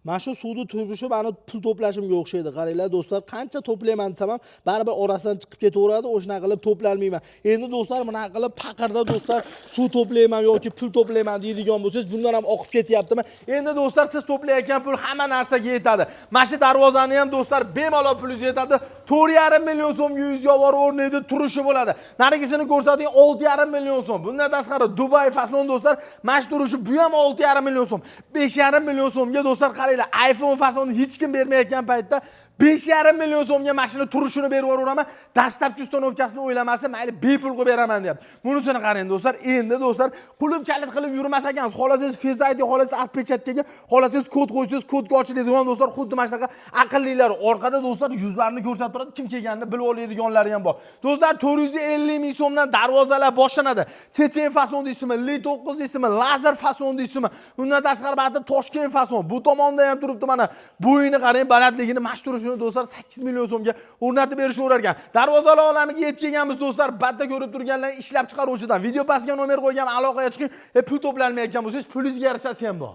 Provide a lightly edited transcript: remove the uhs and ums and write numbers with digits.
Mana shu suvni turishi meni pul to'plashimga o'xshaydi. Qaranglar do'stlar, qancha to'playman desam ham baribir orasidan chiqib ketaveradi, o'shana qilib to'planmayman. Endi do'stlar, mana qilib paqirda do'stlar suv to'playman yoki pul to'playman deydigan bo'lsangiz, bundan ham oqib ketyaptimi? Endi do'stlar, siz to'playotgan pul hamma narsaga yetadi. Mana shu darvozani ham do'stlar bemalol pulingiz yetadi. 4,5 million so'mga 100 yovor o'rnida turishi bo'ladi. Narigisini ko'rsating 6,5 million so'm. Bundan tashqari Dubai fason do'stlar, mana shu turishi bu ham 6,5 million so'm. 5,5 million so'mga do'stlar qaranglar, iPhone fasonni hech kim bermayotgan paytda 5,5 million so'mga mashina turishini berib yuboraman. Dastlabki ustanovkasini o'ylamasa, mayli bepul qilib beraman deyapti. Bunisini qarang do'stlar. Endi do'stlar, qulub kalit qilib yurmas ekansiz. Xolasangiz Face ID, xolasangiz atpechatkaga, xolasangiz kod qo'ysangiz, kodga ochiladigan do'stlar, xuddi mana shunaqa aqllilar orqada do'stlar yuzlarini ko'rsatib turadi, kim kelganini bilib oladiganlari ham bor. Do'stlar, 450 ming so'mdan darvozalar boshlanadi. Chechen fason deysizmi, L9 deysizmi, lazer fason deysizmi. Undan tashqari ba'zi Toshkent fason. Bu tomonda ham turibdi mana. Bo'yini qarang, balandligini mashturishini do'stlar 8 million so'mga o'rnatib berishaverar ekan. Darvozalar olamiga yetib kelganmiz do'stlar. Badda ko'rib turganlar ishlab chiqaruvchidan video pastiga nomer qo'ygan, aloqaga chiqing. Pul to'planmayotgan bo'lsangiz, pulingizga yarashasi ham bor.